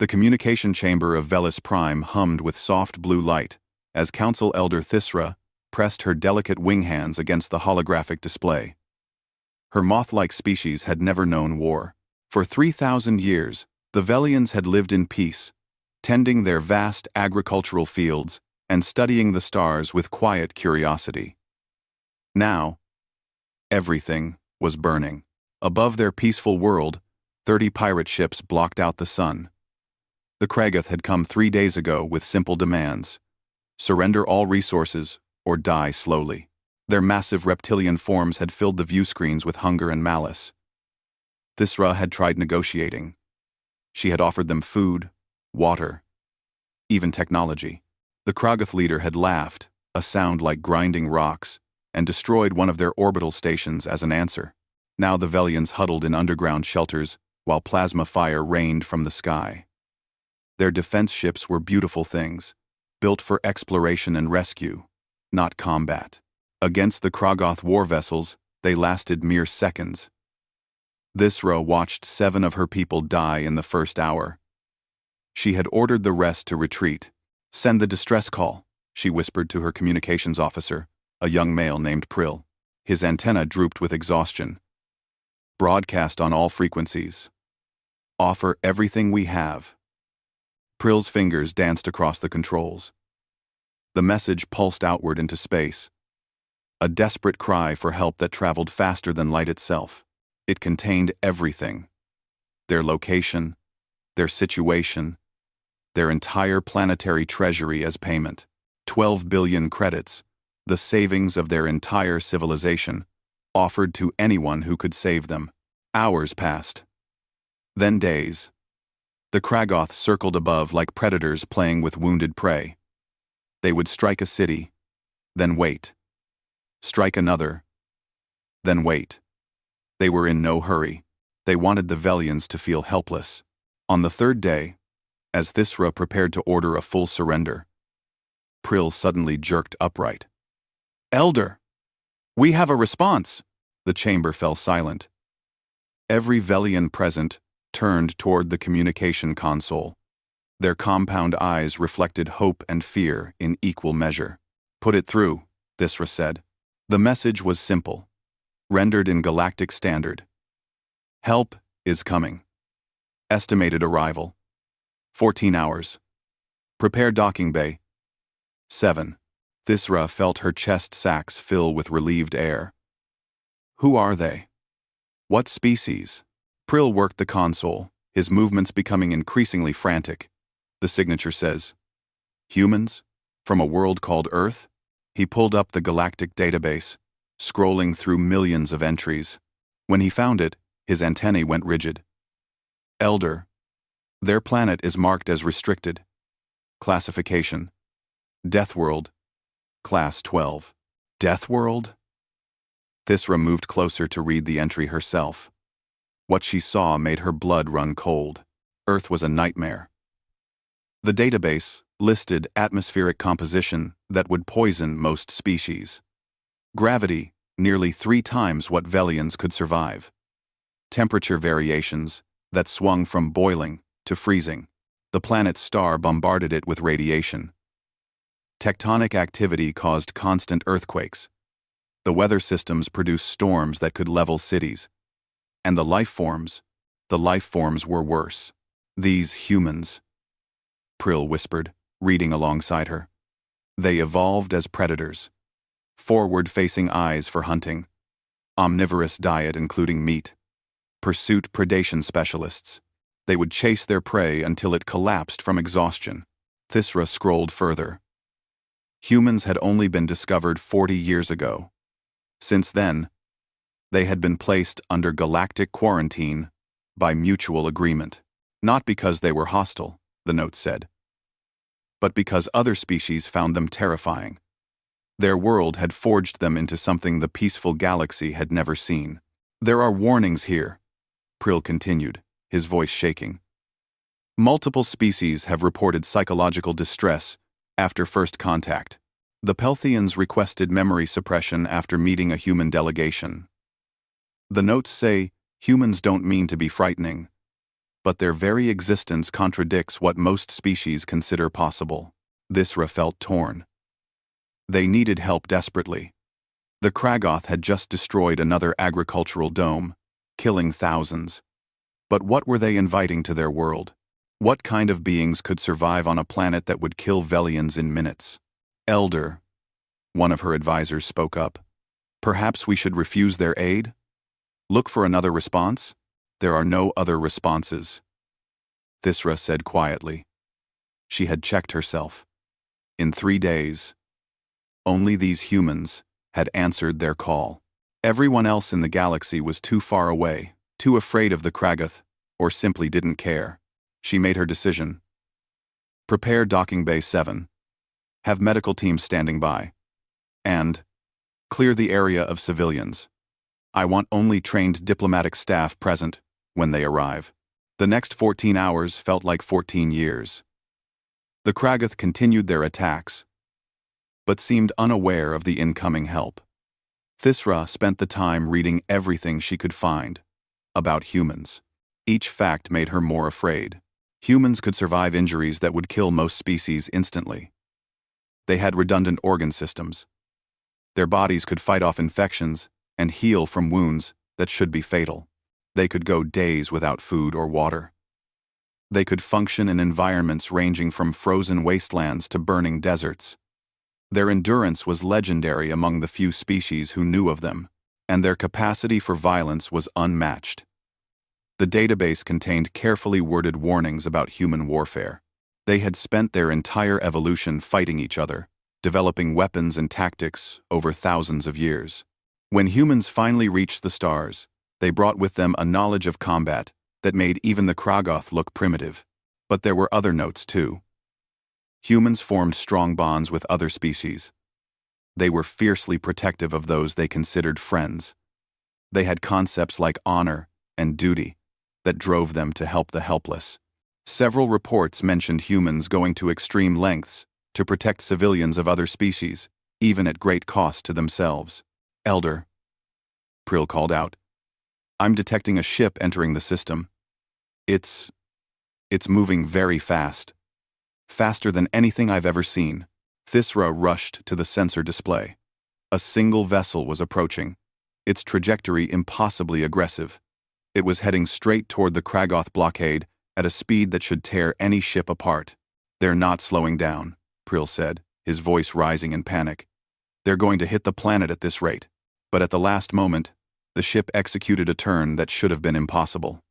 The communication chamber of Velis Prime hummed with soft blue light as Council Elder Thisra pressed her delicate wing hands against the holographic display. Her moth-like species had never known war. For 3,000 years, the Velians had lived in peace, tending their vast agricultural fields and studying the stars with quiet curiosity. Now, everything was burning. Above their peaceful world, 30 pirate ships blocked out the sun. The Kragath had come 3 days ago with simple demands: surrender all resources or die slowly. Their massive reptilian forms had filled the view screens with hunger and malice. Thisra had tried negotiating. She had offered them food, water, even technology. The Kragath leader had laughed, a sound like grinding rocks, and destroyed one of their orbital stations as an answer. Now the Velians huddled in underground shelters while plasma fire rained from the sky. Their defense ships were beautiful things, built for exploration and rescue, not combat. Against the Kragath war vessels, they lasted mere seconds. Thisra watched 7 of her people die in the first hour. She had ordered the rest to retreat. "Send the distress call," she whispered to her communications officer, a young male named Prill. His antenna drooped with exhaustion. "Broadcast on all frequencies. Offer everything we have." Prill's fingers danced across the controls. The message pulsed outward into space. A desperate cry for help that traveled faster than light itself. It contained everything: their location, their situation, their entire planetary treasury as payment. 12 billion credits, the savings of their entire civilization, offered to anyone who could save them. Hours passed. Then days. The Kragath circled above like predators playing with wounded prey. They would strike a city, then wait. Strike another, then wait. They were in no hurry. They wanted the Velians to feel helpless. On the 3rd day, as Thisra prepared to order a full surrender, Prill suddenly jerked upright. "Elder! We have a response!" The chamber fell silent. Every Velian present turned toward the communication console. Their compound eyes reflected hope and fear in equal measure. "Put it through," Thisra said. The message was simple, rendered in Galactic Standard. "Help is coming. Estimated arrival: 14 hours. Prepare docking bay. 7. Thisra felt her chest sacs fill with relieved air. "Who are they? What species?" Prill worked the console, his movements becoming increasingly frantic. "The signature says, humans, from a world called Earth." He pulled up the galactic database, scrolling through millions of entries. When he found it, his antennae went rigid. "Elder, their planet is marked as restricted. Classification: Deathworld, Class 12. Deathworld? Thisra moved closer to read the entry herself. What she saw made her blood run cold. Earth was a nightmare. The database listed atmospheric composition that would poison most species. Gravity, nearly 3 times what Velians could survive. Temperature variations that swung from boiling to freezing. The planet's star bombarded it with radiation. Tectonic activity caused constant earthquakes. The weather systems produced storms that could level cities. And the life forms were worse. "These humans," Prill whispered, reading alongside her. "They evolved as predators. Forward-facing eyes for hunting. Omnivorous diet including meat. Pursuit predation specialists. They would chase their prey until it collapsed from exhaustion." Thisra scrolled further. Humans had only been discovered 40 years ago. Since then, they had been placed under galactic quarantine by mutual agreement. Not because they were hostile, the note said, but because other species found them terrifying. Their world had forged them into something the peaceful galaxy had never seen. "There are warnings here," Prill continued, his voice shaking. "Multiple species have reported psychological distress after first contact. The Pelthians requested memory suppression after meeting a human delegation. The notes say humans don't mean to be frightening, but their very existence contradicts what most species consider possible. Thisra felt torn. They needed help desperately. The Kragoth had just destroyed another agricultural dome, killing thousands. But what were they inviting to their world? What kind of beings could survive on a planet that would kill Velians in minutes? Elder, one of her advisors spoke up. Perhaps we should refuse their aid? Look for another response? There are no other responses. Thisra said quietly. She had checked herself. In 3 days, only these humans had answered their call. Everyone else in the galaxy was too far away, too afraid of the Kragoth, or simply didn't care. She made her decision. Prepare Docking Bay 7. Have medical teams standing by. And clear the area of civilians. I want only trained diplomatic staff present when they arrive. The next 14 hours felt like 14 years. The Kragoth continued their attacks, but seemed unaware of the incoming help. Thisra spent the time reading everything she could find about humans. Each fact made her more afraid. Humans could survive injuries that would kill most species instantly. They had redundant organ systems. Their bodies could fight off infections and heal from wounds that should be fatal. They could go days without food or water. They could function in environments ranging from frozen wastelands to burning deserts. Their endurance was legendary among the few species who knew of them, and their capacity for violence was unmatched. The database contained carefully worded warnings about human warfare. They had spent their entire evolution fighting each other, developing weapons and tactics over thousands of years. When humans finally reached the stars, they brought with them a knowledge of combat that made even the Kragoth look primitive. But there were other notes too. Humans formed strong bonds with other species. They were fiercely protective of those they considered friends. They had concepts like honor and duty that drove them to help the helpless. Several reports mentioned humans going to extreme lengths to protect civilians of other species, even at great cost to themselves. Elder, Prill called out. I'm detecting a ship entering the system. It's moving very fast. Faster than anything I've ever seen. Thisra rushed to the sensor display. A single vessel was approaching, its trajectory impossibly aggressive. It was heading straight toward the Kragoth blockade at a speed that should tear any ship apart. They're not slowing down, Prill said, his voice rising in panic. They're going to hit the planet at this rate. But at the last moment, the ship executed a turn that should have been impossible.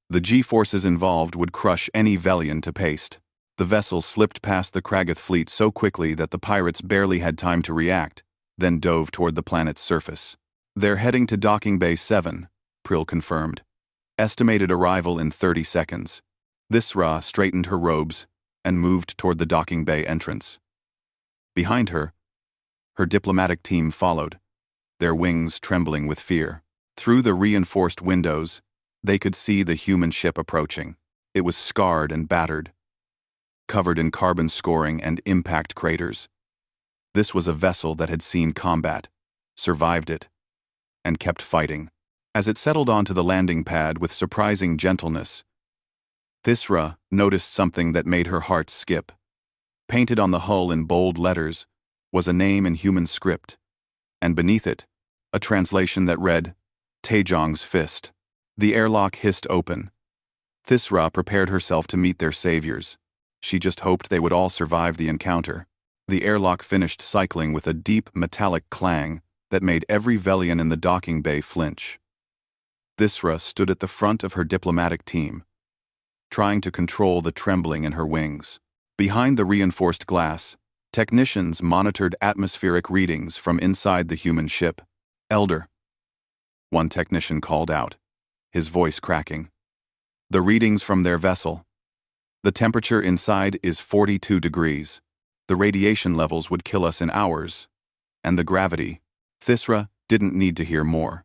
The G-forces involved would crush any Velian to paste. The vessel slipped past the Kragoth fleet so quickly that the pirates barely had time to react, then dove toward the planet's surface. They're heading to Docking Bay 7, Prill confirmed. Estimated arrival in 30 seconds. Thisra straightened her robes and moved toward the Docking Bay entrance. Behind her, her diplomatic team followed, their wings trembling with fear. Through the reinforced windows, they could see the human ship approaching. It was scarred and battered, covered in carbon scoring and impact craters. This was a vessel that had seen combat, survived it, and kept fighting. As it settled onto the landing pad with surprising gentleness, Thisra noticed something that made her heart skip. Painted on the hull in bold letters was a name in human script, and beneath it, a translation that read, Taejong's Fist. The airlock hissed open. Thisra prepared herself to meet their saviors. She just hoped they would all survive the encounter. The airlock finished cycling with a deep metallic clang that made every Velian in the docking bay flinch. Thisra stood at the front of her diplomatic team, trying to control the trembling in her wings. Behind the reinforced glass, technicians monitored atmospheric readings from inside the human ship. Elder, one technician called out, his voice cracking. The readings from their vessel. The temperature inside is 42 degrees. The radiation levels would kill us in hours. And the gravity. Thisra didn't need to hear more.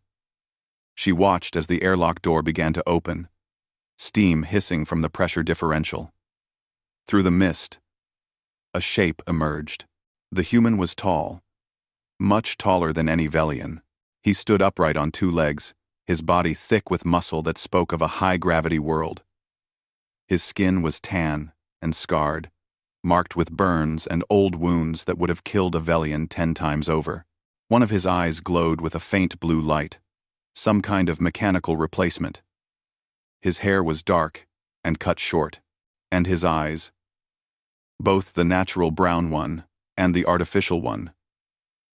She watched as the airlock door began to open, steam hissing from the pressure differential. Through the mist, a shape emerged. The human was tall, much taller than any Velian. He stood upright on 2 legs, his body thick with muscle that spoke of a high-gravity world. His skin was tan and scarred, marked with burns and old wounds that would have killed a Velian 10 times over. One of his eyes glowed with a faint blue light, some kind of mechanical replacement. His hair was dark and cut short, and his eyes, both the natural brown one and the artificial one,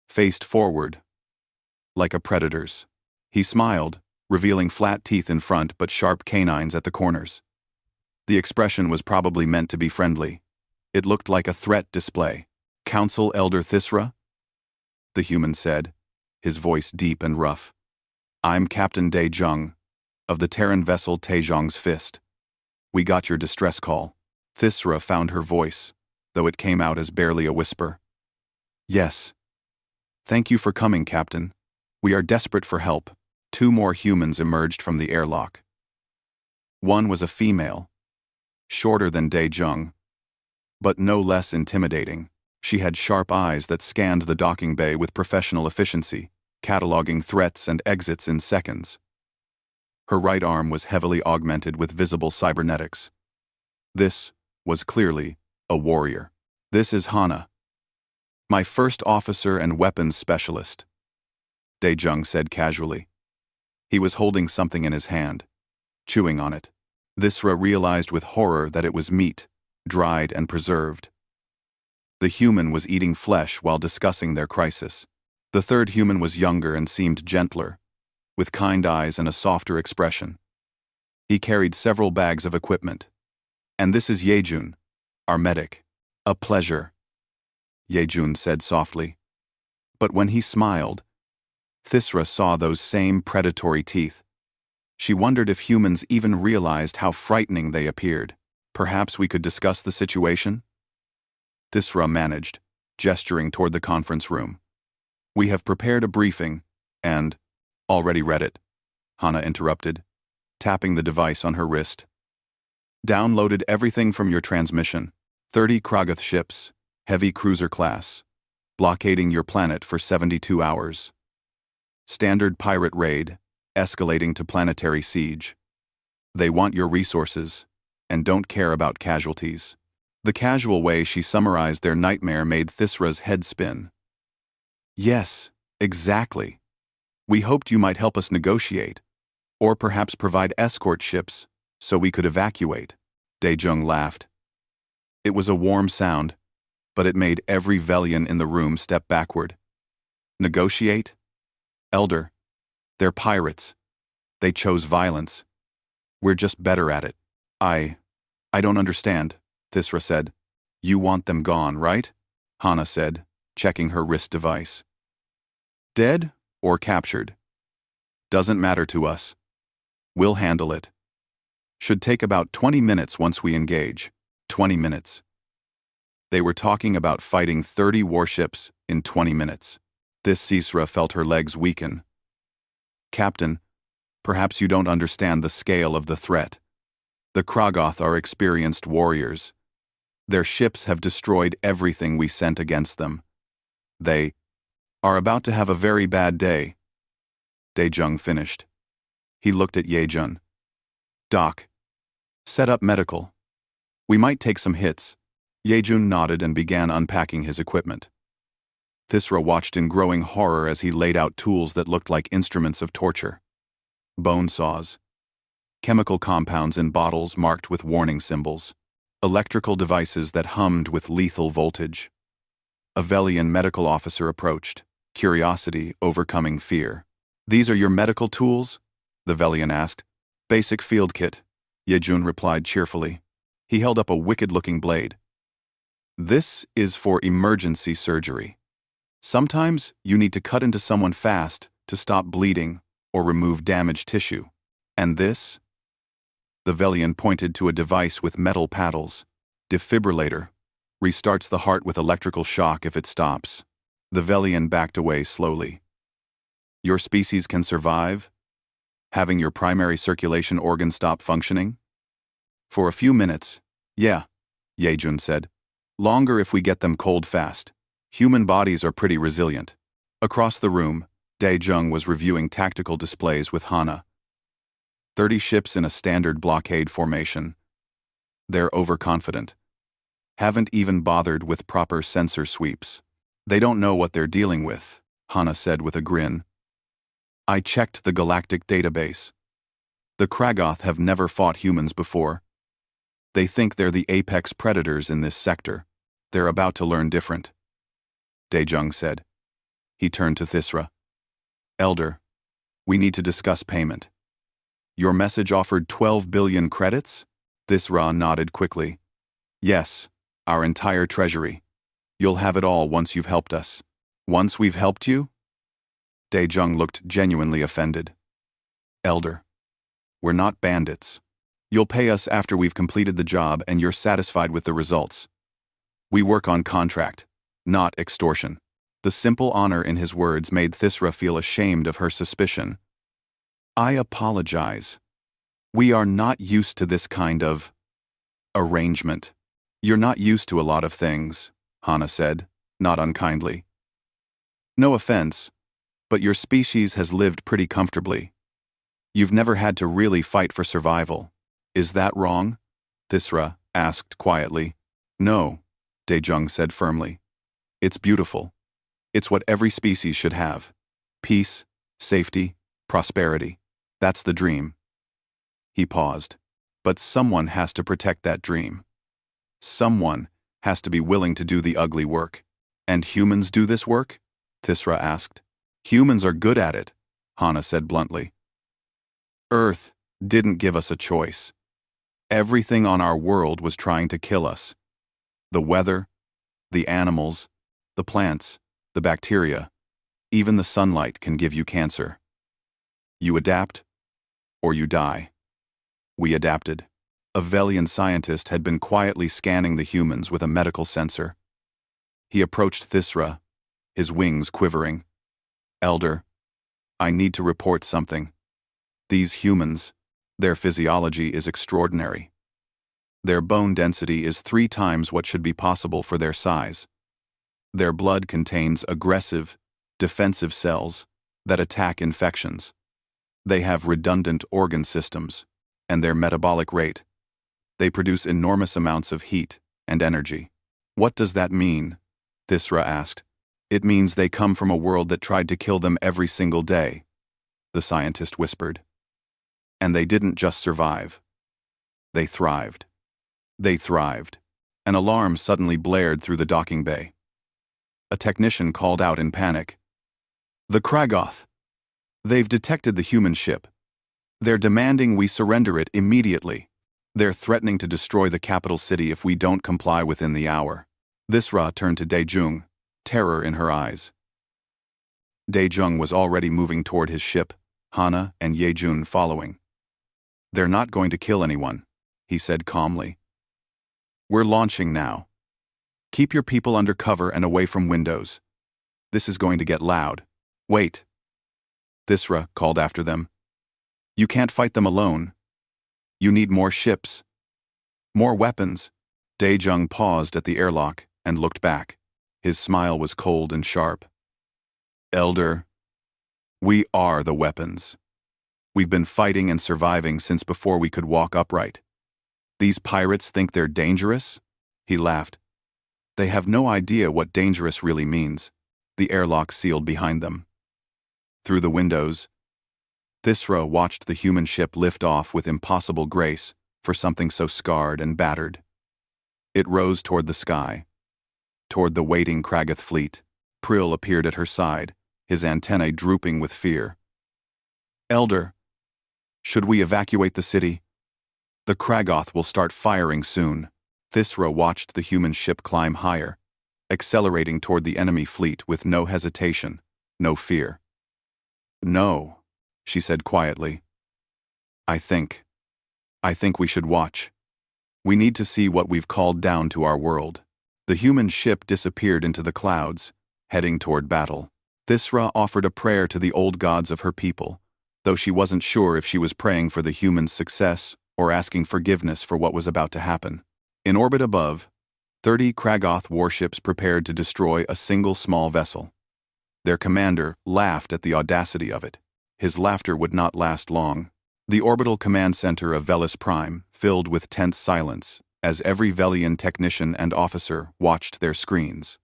faced forward, like a predator's. He smiled, revealing flat teeth in front but sharp canines at the corners. The expression was probably meant to be friendly. It looked like a threat display. "Council Elder Thisra?" the human said, his voice deep and rough. "I'm Captain De Jung, of the Terran vessel Taejong's Fist. We got your distress call." Thisra found her voice, though it came out as barely a whisper. "Yes. Thank you for coming, Captain. We are desperate for help." 2 more humans emerged from the airlock. One was a female, shorter than De Jung, but no less intimidating. She had sharp eyes that scanned the docking bay with professional efficiency, cataloging threats and exits in seconds. Her right arm was heavily augmented with visible cybernetics. This was clearly a warrior. "This is Hana, my first officer and weapons specialist," De Jung said casually. He was holding something in his hand, chewing on it. Thisra realized with horror that it was meat, dried and preserved. The human was eating flesh while discussing their crisis. The third human was younger and seemed gentler, with kind eyes and a softer expression. He carried several bags of equipment. "And this is Yejun, our medic." "A pleasure," Yejun said softly. But when he smiled, Thisra saw those same predatory teeth. She wondered if humans even realized how frightening they appeared. "Perhaps we could discuss the situation?" Thisra managed, gesturing toward the conference room. "We have prepared a briefing, and—" "Already read it," Hana interrupted, tapping the device on her wrist. "Downloaded everything from your transmission. 30 Kragath ships, heavy cruiser class, blockading your planet for 72 hours. Standard pirate raid, escalating to planetary siege. They want your resources, and don't care about casualties." The casual way she summarized their nightmare made Thisra's head spin. "Yes, exactly. We hoped you might help us negotiate, or perhaps provide escort ships so we could evacuate." De Jung laughed. It was a warm sound, but it made every Velian in the room step backward. "Negotiate? Elder, they're pirates. They chose violence. We're just better at it." I don't understand," Thisra said. "You want them gone, right?" Hana said, checking her wrist device. "Dead or captured? Doesn't matter to us. We'll handle it. Should take about 20 minutes once we engage." 20 minutes. They were talking about fighting 30 warships in 20 minutes. Thisra felt her legs weaken. "Captain, perhaps you don't understand the scale of the threat. The Kragath are experienced warriors. Their ships have destroyed everything we sent against them. They are about to have a very bad day." De Jung finished. He looked at Yejun. "Doc, set up medical. We might take some hits." Yejun nodded and began unpacking his equipment. Thisra watched in growing horror as he laid out tools that looked like instruments of torture. Bone saws, chemical compounds in bottles marked with warning symbols, electrical devices that hummed with lethal voltage. A Velian medical officer approached, curiosity overcoming fear. "These are your medical tools?" the Velian asked. "Basic field kit," Yejun replied cheerfully. He held up a wicked-looking blade. "This is for emergency surgery. Sometimes you need to cut into someone fast to stop bleeding or remove damaged tissue. And this?" The Velian pointed to a device with metal paddles. "Defibrillator. Restarts the heart with electrical shock if it stops." The Velian backed away slowly. "Your species can survive, having your primary circulation organ stop functioning?" "For a few minutes, yeah," Yejun said. "Longer if we get them cold fast. Human bodies are pretty resilient." Across the room, Dae-jung was reviewing tactical displays with Hana. 30 ships in a standard blockade formation. They're overconfident. Haven't even bothered with proper sensor sweeps. They don't know what they're dealing with, Hana said with a grin. I checked the galactic database. The Kragoth have never fought humans before. They think they're the apex predators in this sector. They're about to learn different. Dae-jung said. He turned to Thisra. Elder, we need to discuss payment. Your message offered 12 billion credits? Thisra nodded quickly. Yes, our entire treasury. You'll have it all once you've helped us. Once we've helped you? Dae-jung looked genuinely offended. Elder, we're not bandits. You'll pay us after we've completed the job and you're satisfied with the results. We work on contract, not extortion. The simple honor in his words made Thisra feel ashamed of her suspicion. I apologize. We are not used to this kind of arrangement. You're not used to a lot of things, Hana said, not unkindly. No offense, but your species has lived pretty comfortably. You've never had to really fight for survival. Is that wrong? Thisra asked quietly. No, Dae-jung said firmly. It's beautiful. It's what every species should have. Peace, safety, prosperity. That's the dream. He paused. But someone has to protect that dream. Someone has to be willing to do the ugly work. And humans do this work? Thisra asked. Humans are good at it, Hana said bluntly. Earth didn't give us a choice. Everything on our world was trying to kill us. The weather, the animals, the plants, the bacteria, even the sunlight can give you cancer. You adapt, or you die. We adapted. A Velian scientist had been quietly scanning the humans with a medical sensor. He approached Thisra, his wings quivering. Elder, I need to report something. These humans, their physiology is extraordinary. Their bone density is 3 times what should be possible for their size. Their blood contains aggressive, defensive cells that attack infections. They have redundant organ systems, and their metabolic rate. They produce enormous amounts of heat and energy. What does that mean? Thisra asked. It means they come from a world that tried to kill them every single day, the scientist whispered. And they didn't just survive. They thrived. They thrived. An alarm suddenly blared through the docking bay. A technician called out in panic. The Kragoth! They've detected the human ship. They're demanding we surrender it immediately. They're threatening to destroy the capital city if we don't comply within the hour. Thisra turned to Dae-jung, terror in her eyes. Dae-jung was already moving toward his ship, Hana and Ye-jun following. They're not going to kill anyone, he said calmly. We're launching now. Keep your people under cover and away from windows. This is going to get loud. Wait. Thisra called after them. You can't fight them alone. You need more ships. More weapons. Dae-jung paused at the airlock and looked back. His smile was cold and sharp. Elder, we are the weapons. We've been fighting and surviving since before we could walk upright. These pirates think they're dangerous? He laughed. They have no idea what dangerous really means. The airlock sealed behind them. Through the windows, Thisra watched the human ship lift off with impossible grace for something so scarred and battered. It rose toward the sky. Toward the waiting Kragoth fleet, Prill appeared at her side, his antennae drooping with fear. Elder, should we evacuate the city? The Kragoth will start firing soon. Thisra watched the human ship climb higher, accelerating toward the enemy fleet with no hesitation, no fear. No, she said quietly. I think we should watch. We need to see what we've called down to our world. The human ship disappeared into the clouds, heading toward battle. Thisra offered a prayer to the old gods of her people, though she wasn't sure if she was praying for the humans' success or asking forgiveness for what was about to happen. In orbit above, 30 Kragoth warships prepared to destroy a single small vessel. Their commander laughed at the audacity of it. His laughter would not last long. The orbital command center of Velis Prime filled with tense silence as every Velian technician and officer watched their screens.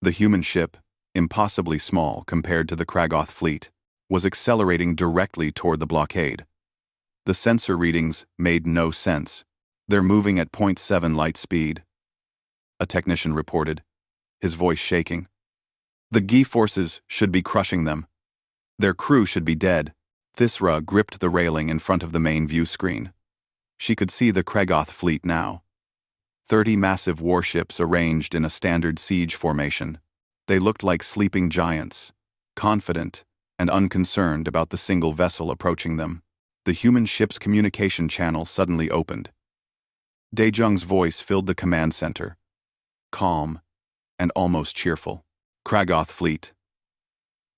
The human ship, impossibly small compared to the Kragoth fleet, was accelerating directly toward the blockade. The sensor readings made no sense. They're moving at 0.7 light speed, a technician reported, his voice shaking. The Gi forces should be crushing them. Their crew should be dead. Thisra gripped the railing in front of the main view screen. She could see the Kragoth fleet now. 30 massive warships arranged in a standard siege formation. They looked like sleeping giants, confident and unconcerned about the single vessel approaching them. The human ship's communication channel suddenly opened. Daejung's voice filled the command center, calm and almost cheerful. Kragoth fleet.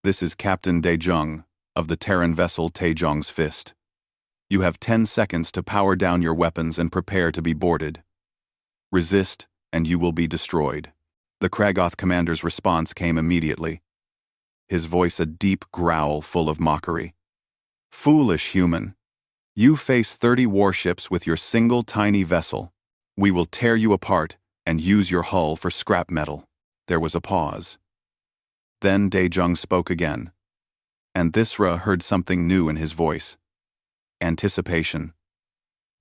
This is Captain Daejung of the Terran vessel Taejong's Fist. You have 10 seconds to power down your weapons and prepare to be boarded. Resist, and you will be destroyed. The Kragoth commander's response came immediately, his voice a deep growl full of mockery. Foolish human. You face 30 warships with your single tiny vessel. We will tear you apart and use your hull for scrap metal. There was a pause. Then Daejung spoke again, and Thisra heard something new in his voice. Anticipation.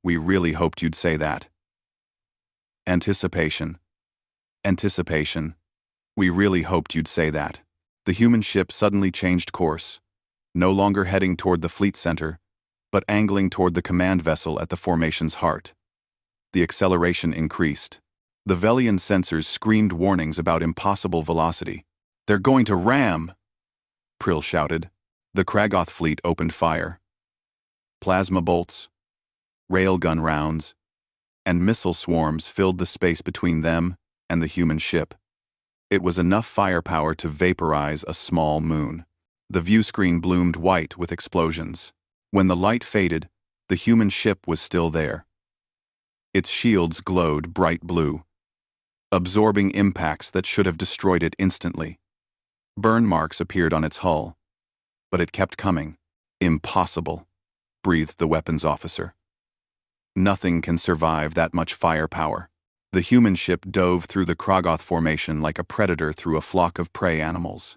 We really hoped you'd say that. Anticipation. Anticipation. We really hoped you'd say that. The human ship suddenly changed course, no longer heading toward the fleet center, but angling toward the command vessel at the formation's heart. The acceleration increased. The Velian sensors screamed warnings about impossible velocity. They're going to ram! Prill shouted. The Kragoth fleet opened fire. Plasma bolts, railgun rounds, and missile swarms filled the space between them and the human ship. It was enough firepower to vaporize a small moon. The view screen bloomed white with explosions. When the light faded, the human ship was still there. Its shields glowed bright blue, absorbing impacts that should have destroyed it instantly. Burn marks appeared on its hull, but it kept coming. Impossible, breathed the weapons officer. Nothing can survive that much firepower. The human ship dove through the Kragoth formation like a predator through a flock of prey animals.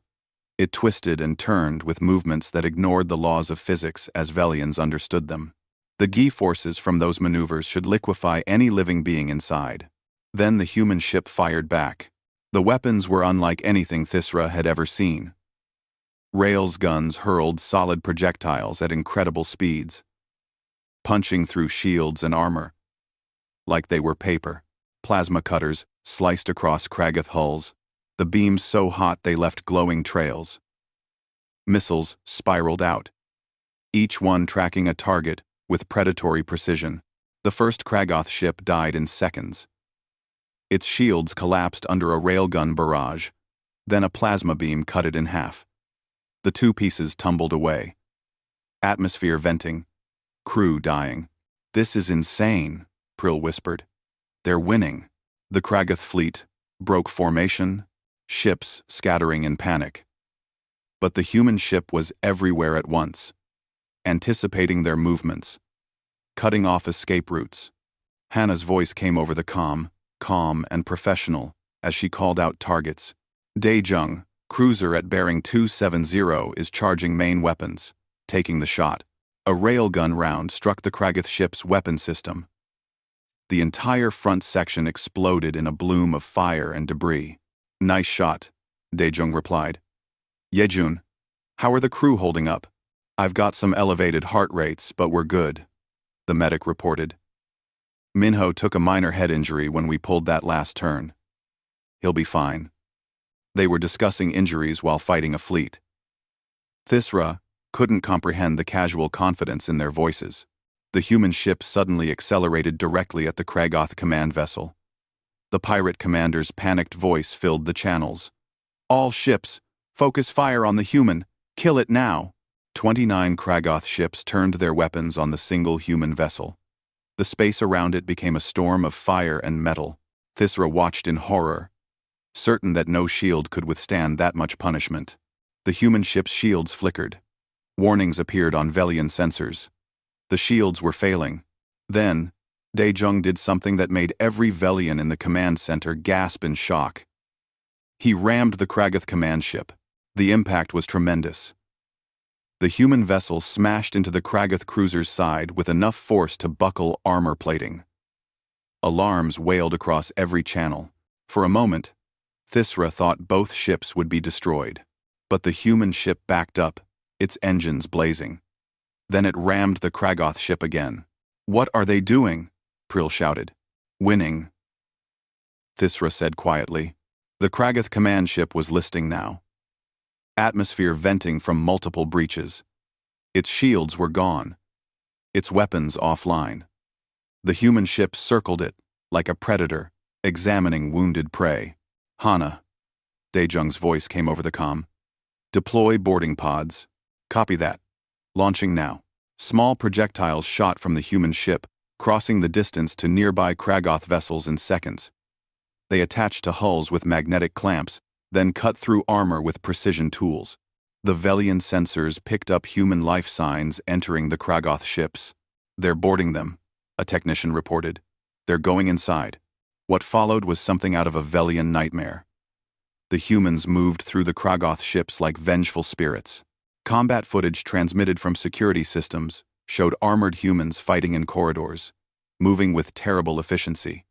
It twisted and turned with movements that ignored the laws of physics as Velians understood them. The Gi forces from those maneuvers should liquefy any living being inside. Then the human ship fired back. The weapons were unlike anything Thisra had ever seen. Rails guns hurled solid projectiles at incredible speeds, punching through shields and armor like they were paper. Plasma cutters sliced across Kragoth hulls, the beams so hot they left glowing trails. Missiles spiraled out, each one tracking a target with predatory precision. The first Kragoth ship died in seconds. Its shields collapsed under a railgun barrage, then a plasma beam cut it in half. The two pieces tumbled away. Atmosphere venting, crew dying. This is insane, Prill whispered. They're winning. The Kragoth fleet broke formation, ships scattering in panic. But the human ship was everywhere at once, anticipating their movements, cutting off escape routes. Hannah's voice came over the calm and professional as she called out targets. Daejung, cruiser at bearing 270, is charging main weapons, taking the shot. A railgun round struck the Kragoth ship's weapon system. The entire front section exploded in a bloom of fire and debris. Nice shot, Daejung replied. Yejun, how are the crew holding up? I've got some elevated heart rates, but we're good, the medic reported. Minho took a minor head injury when we pulled that last turn. He'll be fine. They were discussing injuries while fighting a fleet. Thisra couldn't comprehend the casual confidence in their voices. The human ship suddenly accelerated directly at the Kragoth command vessel. The pirate commander's panicked voice filled the channels. All ships, focus fire on the human. Kill it now. 29 Kragoth ships turned their weapons on the single human vessel. The space around it became a storm of fire and metal. Thisra watched in horror, certain that no shield could withstand that much punishment. The human ship's shields flickered. Warnings appeared on Velian sensors. The shields were failing. Then, Daejung did something that made every Velian in the command center gasp in shock. He rammed the Kragath command ship. The impact was tremendous. The human vessel smashed into the Kragath cruiser's side with enough force to buckle armor plating. Alarms wailed across every channel. For a moment, Thisra thought both ships would be destroyed. But the human ship backed up, its engines blazing. Then it rammed the Kragath ship again. "What are they doing?" Prill shouted. "Winning," Thisra said quietly. The Kragath command ship was listing now. Atmosphere venting from multiple breaches. Its shields were gone. Its weapons offline. The human ship circled it, like a predator, examining wounded prey. "Hana," Daejung's voice came over the comm. "Deploy boarding pods." "Copy that. Launching now." Small projectiles shot from the human ship, crossing the distance to nearby Kragath vessels in seconds. They attached to hulls with magnetic clamps, then cut through armor with precision tools. The Velian sensors picked up human life signs entering the Kragath ships. "They're boarding them," a technician reported. "They're going inside." What followed was something out of a Velian nightmare. The humans moved through the Kragath ships like vengeful spirits. Combat footage transmitted from security systems showed armored humans fighting in corridors, moving with terrible efficiency.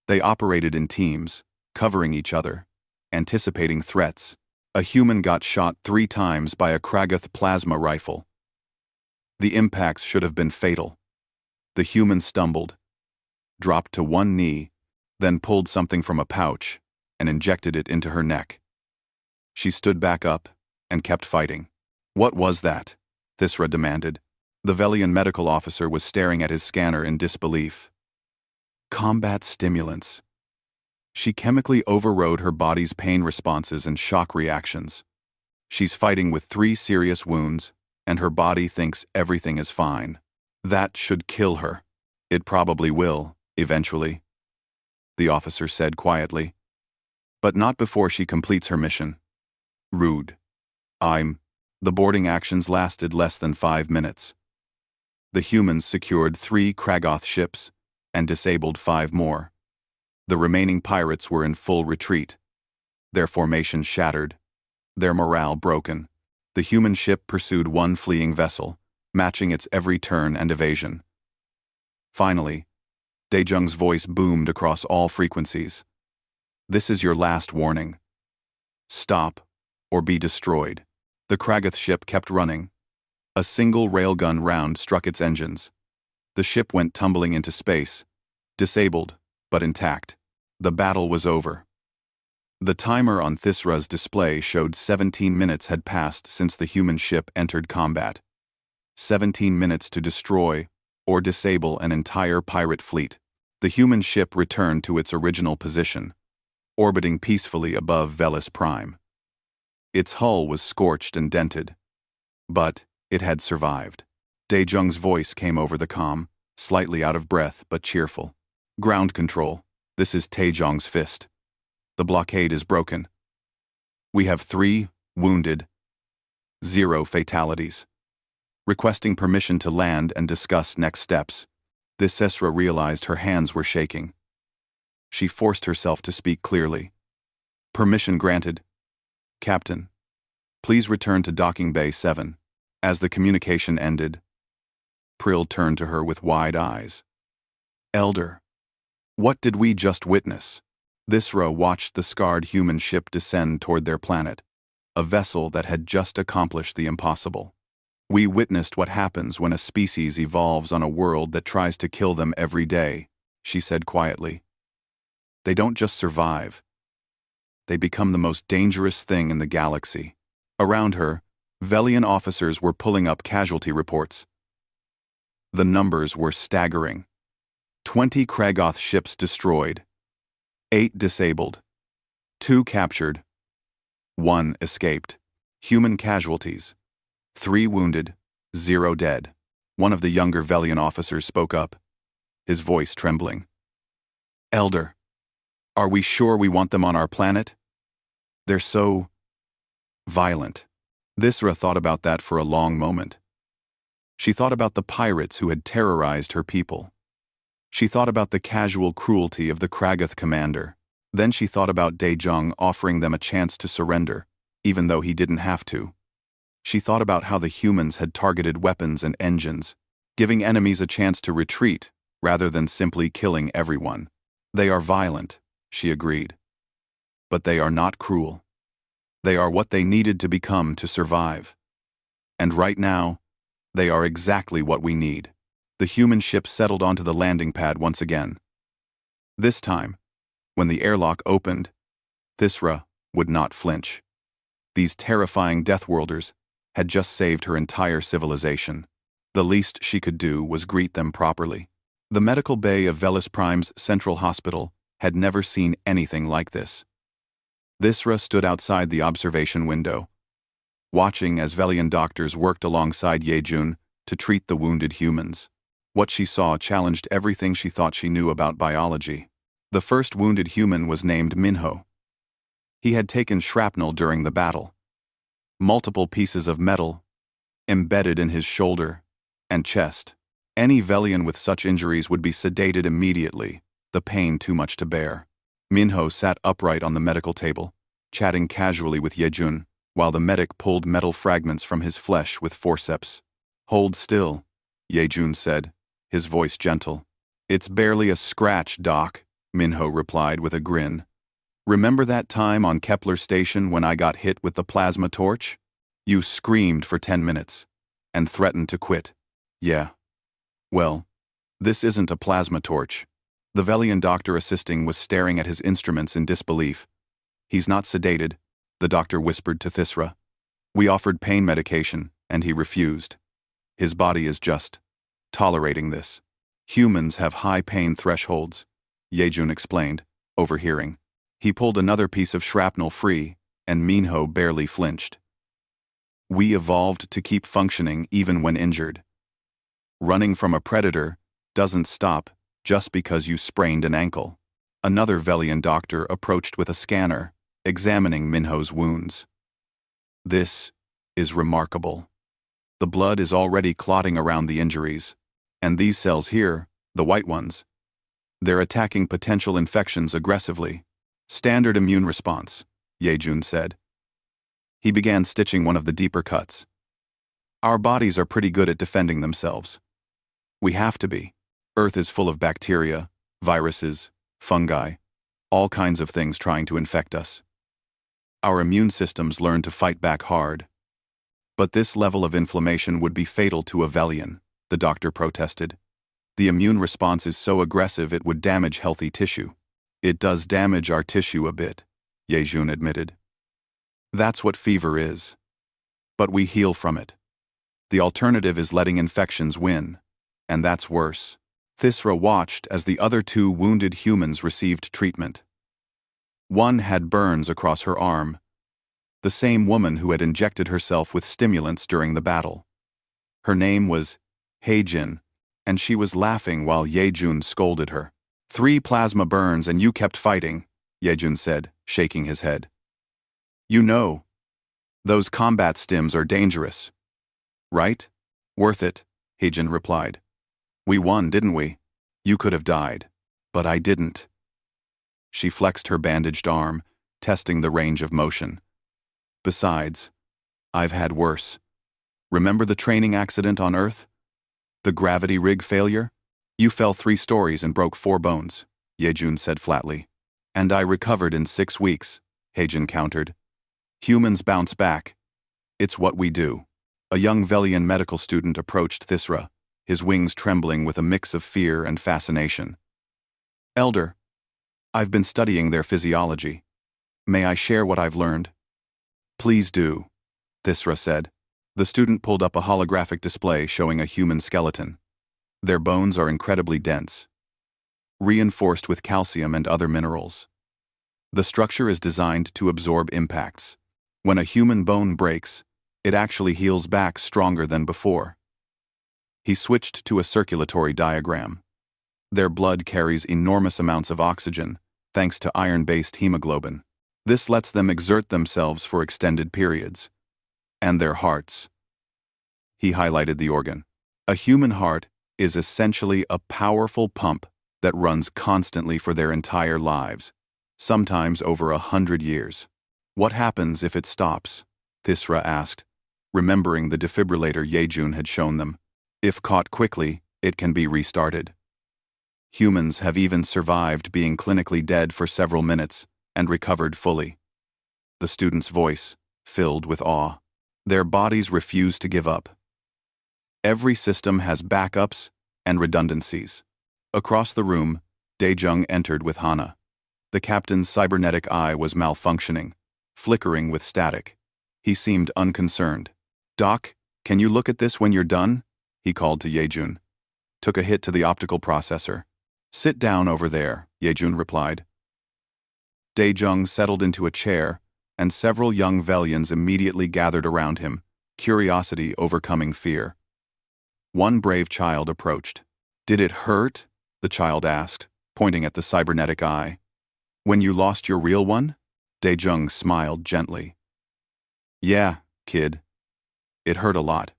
They operated in teams, covering each other, anticipating threats. A human got shot 3 times by a Kragath plasma rifle. The impacts should have been fatal. The human stumbled, dropped to one knee, then pulled something from a pouch and injected it into her neck. She stood back up and kept fighting. "What was that?" Thisra demanded. The Velian medical officer was staring at his scanner in disbelief. "Combat stimulants." She chemically overrode her body's pain responses and shock reactions. She's fighting with 3 serious wounds, and her body thinks everything is fine. That should kill her. "It probably will, eventually," the officer said quietly. "But not before she completes her mission." Rude. The boarding actions lasted less than 5 minutes. The humans secured 3 Kragath ships and disabled 5 more. The remaining pirates were in full retreat. Their formation shattered, their morale broken. The human ship pursued one fleeing vessel, matching its every turn and evasion. Finally, Daejung's voice boomed across all frequencies. "This is your last warning. Stop, or be destroyed." The Kragath ship kept running. A single railgun round struck its engines. The ship went tumbling into space, disabled, but intact. The battle was over. The timer on Thisra's display showed 17 minutes had passed since the human ship entered combat. 17 minutes to destroy or disable an entire pirate fleet. The human ship returned to its original position, orbiting peacefully above Velis Prime. Its hull was scorched and dented, but it had survived. Daejung's voice came over the comm, slightly out of breath but cheerful. "Ground control, this is Taejong's fist. The blockade is broken. We have 3 wounded, 0 fatalities. Requesting permission to land and discuss next steps." This Esra realized her hands were shaking. She forced herself to speak clearly. "Permission granted. Captain, please return to Docking Bay 7. As the communication ended, Prill turned to her with wide eyes. "Elder, what did we just witness?" Thisra watched the scarred human ship descend toward their planet, a vessel that had just accomplished the impossible. "We witnessed what happens when a species evolves on a world that tries to kill them every day," she said quietly. "They don't just survive. They become the most dangerous thing in the galaxy." Around her, Velian officers were pulling up casualty reports. The numbers were staggering. 20 Kragath ships destroyed, 8 disabled, 2 captured, 1 escaped. Human casualties, 3 wounded, 0 dead. One of the younger Velian officers spoke up, his voice trembling. "Elder, are we sure we want them on our planet? They're so violent." Thisra thought about that for a long moment. She thought about the pirates who had terrorized her people. She thought about the casual cruelty of the Kragath commander. Then she thought about Daejong offering them a chance to surrender, even though he didn't have to. She thought about how the humans had targeted weapons and engines, giving enemies a chance to retreat rather than simply killing everyone. They are violent, she agreed. But they are not cruel. They are what they needed to become to survive. And right now, they are exactly what we need. The human ship settled onto the landing pad once again. This time, when the airlock opened, Thisra would not flinch. These terrifying Deathworlders had just saved her entire civilization. The least she could do was greet them properly. The medical bay of Velis Prime's central hospital had never seen anything like this. Thisra stood outside the observation window, watching as Velian doctors worked alongside Yejun to treat the wounded humans. What she saw challenged everything she thought she knew about biology. The first wounded human was named Minho. He had taken shrapnel during the battle. Multiple pieces of metal embedded in his shoulder and chest. Any Velian with such injuries would be sedated immediately, the pain too much to bear. Minho sat upright on the medical table, chatting casually with Yejun, while the medic pulled metal fragments from his flesh with forceps. "Hold still," Yejun said, his voice gentle. "It's barely a scratch, Doc," Minho replied with a grin. "Remember that time on Kepler Station when I got hit with the plasma torch? You screamed for 10 minutes and threatened to quit." "Yeah. Well, this isn't a plasma torch." The Velian doctor assisting was staring at his instruments in disbelief. "He's not sedated," the doctor whispered to Thisra. "We offered pain medication, and he refused. His body is just tolerating this. Humans have high pain thresholds," Yejun explained, overhearing. He pulled another piece of shrapnel free, and Minho barely flinched. "We evolved to keep functioning even when injured. Running from a predator doesn't stop just because you sprained an ankle." Another Velian doctor approached with a scanner, examining Minho's wounds. "This is remarkable. The blood is already clotting around the injuries, and these cells here, the white ones, they're attacking potential infections aggressively. Standard immune response," Yejun said. He began stitching one of the deeper cuts. "Our bodies are pretty good at defending themselves. We have to be. Earth is full of bacteria, viruses, fungi, all kinds of things trying to infect us. Our immune systems learn to fight back hard. But this level of inflammation would be fatal to a Velian," the doctor protested. "The immune response is so aggressive it would damage healthy tissue." "It does damage our tissue a bit," Yejun admitted. "That's what fever is. But we heal from it. The alternative is letting infections win, and that's worse." Thisra watched as the other two wounded humans received treatment. One had burns across her arm, the same woman who had injected herself with stimulants during the battle. Her name was Heijin, and she was laughing while Yejun scolded her. "3 plasma burns and you kept fighting," Yejun said, shaking his head. "You know, those combat stims are dangerous. Right? Worth it," Heijin replied. "We won, didn't we? You could have died, but I didn't." She flexed her bandaged arm, testing the range of motion. "Besides, I've had worse. Remember the training accident on Earth? The gravity rig failure? You fell 3 stories and broke 4 bones," Yejun said flatly. "And I recovered in 6 weeks," Heijin countered. "Humans bounce back. It's what we do." A young Velian medical student approached Thisra, his wings trembling with a mix of fear and fascination. "Elder, I've been studying their physiology. May I share what I've learned?" "Please do," Thisra said. The student pulled up a holographic display showing a human skeleton. Their bones are incredibly dense, reinforced with calcium and other minerals. The structure is designed to absorb impacts. When a human bone breaks, it actually heals back stronger than before. He switched to a circulatory diagram. Their blood carries enormous amounts of oxygen, thanks to iron-based hemoglobin. This lets them exert themselves for extended periods. And their hearts. He highlighted the organ. A human heart is essentially a powerful pump that runs constantly for their entire lives, sometimes over 100 years. What happens if it stops? Thisra asked, remembering the defibrillator Yejun had shown them. If caught quickly, it can be restarted. Humans have even survived being clinically dead for several minutes and recovered fully. The student's voice filled with awe. Their bodies refuse to give up. Every system has backups and redundancies. Across the room, Daejung entered with Hana. The captain's cybernetic eye was malfunctioning, flickering with static. He seemed unconcerned. "Doc, can you look at this when you're done?" he called to Yejun. Took a hit to the optical processor. "Sit down over there," Yejun replied. Daejung settled into a chair, and several young Velians immediately gathered around him, curiosity overcoming fear. One brave child approached. "Did it hurt?" the child asked, pointing at the cybernetic eye. "When you lost your real one?" Daejung smiled gently. "Yeah, kid. It hurt a lot.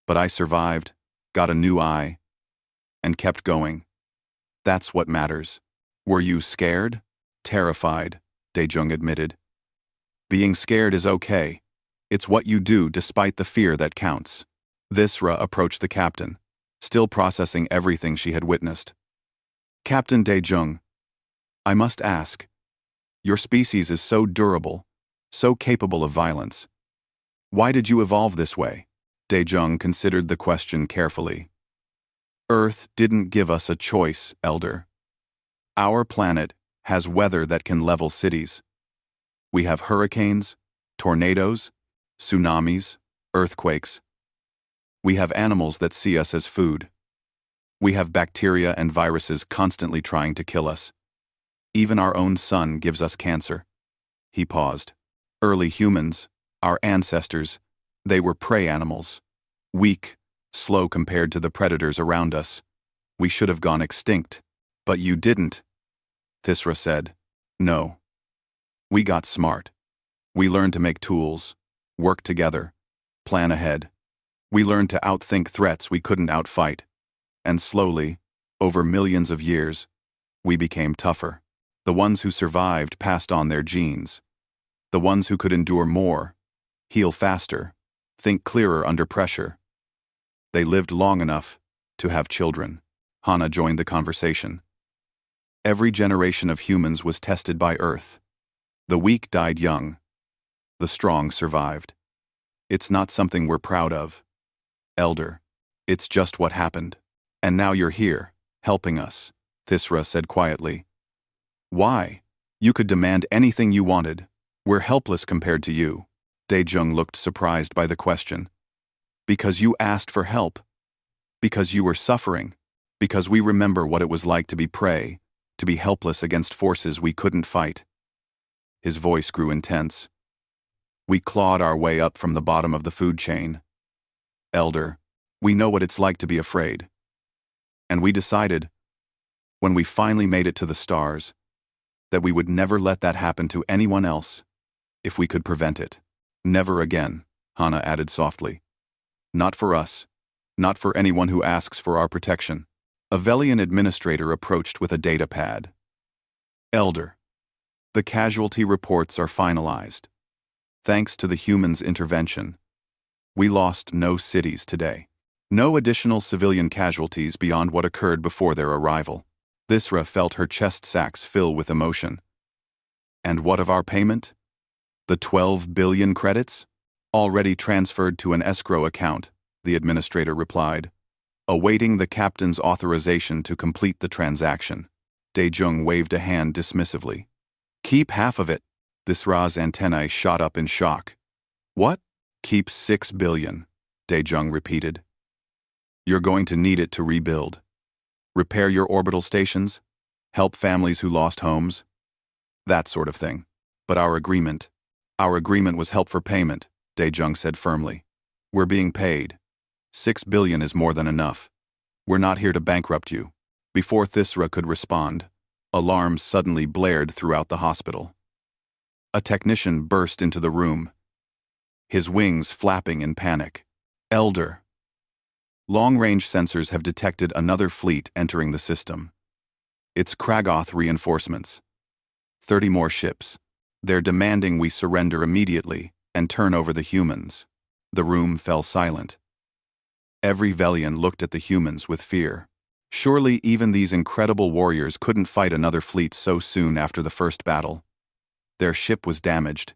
But I survived, got a new eye, and kept going. That's what matters." "Were you scared?" "Terrified," Daejung admitted. "Being scared is okay. It's what you do despite the fear that counts." Thisra approached the captain, still processing everything she had witnessed. "Captain Daejung, I must ask, your species is so durable, so capable of violence. Why did you evolve this way?" Daejung considered the question carefully. "Earth didn't give us a choice, Elder. Our planet has weather that can level cities. We have hurricanes, tornadoes, tsunamis, earthquakes. We have animals that see us as food. We have bacteria and viruses constantly trying to kill us. Even our own sun gives us cancer." He paused. "Early humans, our ancestors, they were prey animals. Weak, slow compared to the predators around us. We should have gone extinct. But you didn't," Thisra said. "No. We got smart. We learned to make tools, work together, plan ahead. We learned to outthink threats we couldn't outfight. And slowly, over millions of years, we became tougher. The ones who survived passed on their genes. The ones who could endure more, heal faster, think clearer under pressure. They lived long enough to have children." Hana joined the conversation. "Every generation of humans was tested by Earth. The weak died young. The strong survived. It's not something we're proud of, Elder. It's just what happened. And now you're here, helping us," Thisra said quietly. "Why? You could demand anything you wanted. We're helpless compared to you." Daejung looked surprised by the question. "Because you asked for help. Because you were suffering. Because we remember what it was like to be prey, to be helpless against forces we couldn't fight." His voice grew intense. "We clawed our way up from the bottom of the food chain. Elder, we know what it's like to be afraid. And we decided, when we finally made it to the stars, that we would never let that happen to anyone else, if we could prevent it. Never again," Hana added softly. "Not for us. Not for anyone who asks for our protection." A Velian administrator approached with a data pad. "Elder, the casualty reports are finalized. Thanks to the humans' intervention, we lost no cities today. No additional civilian casualties beyond what occurred before their arrival." Thisra felt her chest sacs fill with emotion. "And what of our payment? The 12 billion credits? Already transferred to an escrow account," the administrator replied, awaiting the captain's authorization to complete the transaction. Daejung waved a hand dismissively. "Keep half of it." Thisra's antennae shot up in shock. "What?" "Keep 6 billion, Daejung repeated. "You're going to need it to rebuild. Repair your orbital stations, help families who lost homes, that sort of thing. But our agreement was help for payment," Daejung said firmly. "We're being paid. 6 billion is more than enough. We're not here to bankrupt you." Before Thisra could respond, alarms suddenly blared throughout the hospital. A technician burst into the room. his wings flapping in panic. Elder. Long-range sensors have detected another fleet entering the system. It's Kragoth reinforcements. 30 more ships. They're demanding we surrender immediately and turn over the humans. The room fell silent. Every Velian looked at the humans with fear. Surely even these incredible warriors couldn't fight another fleet so soon after the first battle. Their ship was damaged.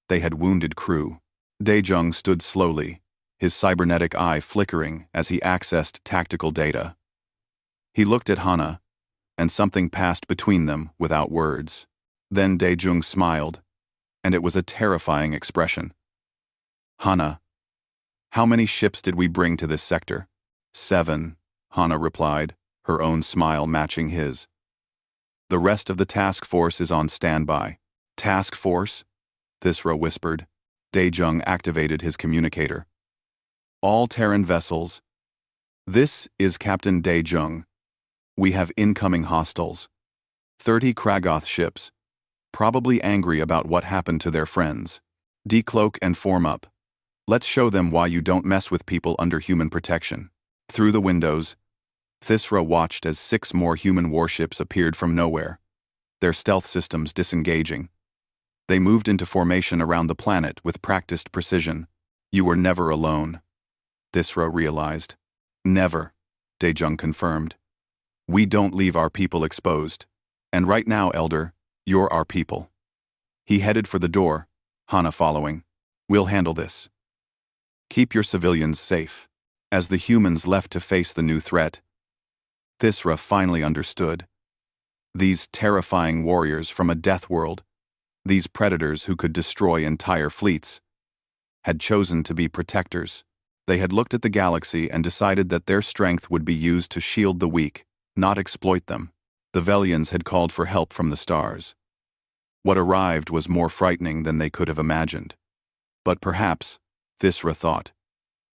They had wounded crew. Daejung stood slowly, his cybernetic eye flickering as he accessed tactical data. He looked at Hana, and something passed between them without words. Then Daejung smiled, and it was a terrifying expression. Hana, how many ships did we bring to this sector? 7, Hana replied, her own smile matching his. The rest of the task force is on standby. Task force? Thisra whispered. Daejung activated his communicator. All Terran vessels. This is Captain Daejung. We have incoming hostiles. 30 Kragoth ships. Probably angry about what happened to their friends. Decloak and form up. Let's show them why you don't mess with people under human protection. Through the windows, Thisra watched as 6 more human warships appeared from nowhere, their stealth systems disengaging. They moved into formation around the planet with practiced precision. You were never alone, Thisra realized. Never, Daejung confirmed. We don't leave our people exposed. And right now, Elder, you're our people. He headed for the door, Hana following. We'll handle this. Keep your civilians safe. As the humans left to face the new threat, Thisra finally understood. These terrifying warriors from a death world, these predators who could destroy entire fleets, had chosen to be protectors. They had looked at the galaxy and decided that their strength would be used to shield the weak, not exploit them. The Velians had called for help from the stars. What arrived was more frightening than they could have imagined. But perhaps, Thisra thought,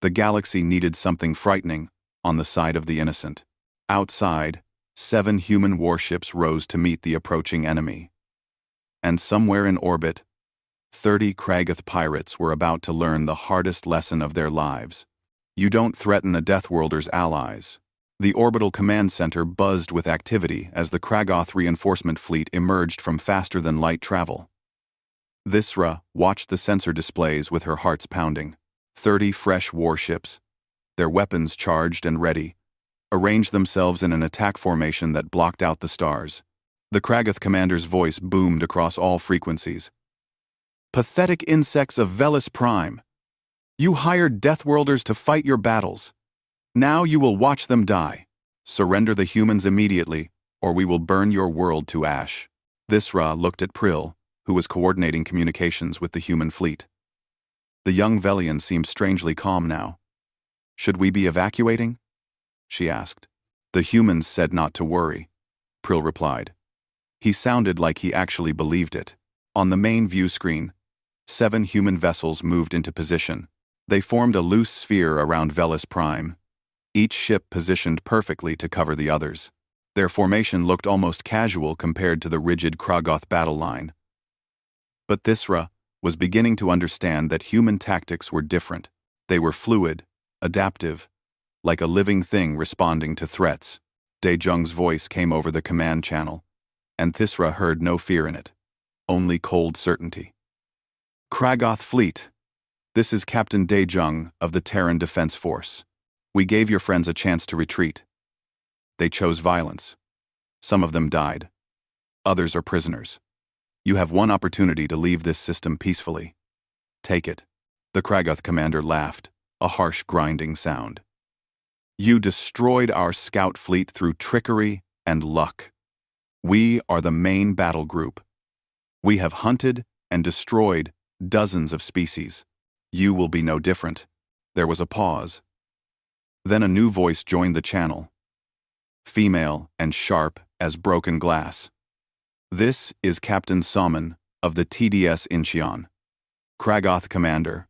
the galaxy needed something frightening on the side of the innocent. Outside, 7 human warships rose to meet the approaching enemy. And somewhere in orbit, 30 Kragoth pirates were about to learn the hardest lesson of their lives. You don't threaten a Deathworlder's allies. The orbital command center buzzed with activity as the Kragoth reinforcement fleet emerged from faster-than-light travel. Thisra watched the sensor displays with her hearts pounding. 30 fresh warships, their weapons charged and ready, arranged themselves in an attack formation that blocked out the stars. The Kragoth commander's voice boomed across all frequencies. Pathetic insects of Velis Prime! You hired Deathworlders to fight your battles. Now you will watch them die. Surrender the humans immediately, or we will burn your world to ash. Thisra looked at Prill, who was coordinating communications with the human fleet. The young Velian seemed strangely calm now. Should we be evacuating? She asked. The humans said not to worry, Prill replied. He sounded like he actually believed it. On the main view screen, 7 human vessels moved into position. They formed a loose sphere around Velis Prime, each ship positioned perfectly to cover the others. Their formation looked almost casual compared to the rigid Kragoth battle line. But Thisra was beginning to understand that human tactics were different. They were fluid, adaptive, like a living thing responding to threats. Daejung's voice came over the command channel, and Thisra heard no fear in it, only cold certainty. Kragoth Fleet, this is Captain Daejung of the Terran Defense Force. We gave your friends a chance to retreat. They chose violence. Some of them died. Others are prisoners. You have one opportunity to leave this system peacefully. Take it. The Kragoth commander laughed, a harsh grinding sound. You destroyed our scout fleet through trickery and luck. We are the main battle group. We have hunted and destroyed dozens of species. You will be no different. There was a pause. Then a new voice joined the channel. Female and sharp as broken glass. This is Captain Salmon of the TDS Incheon. Kragoth Commander.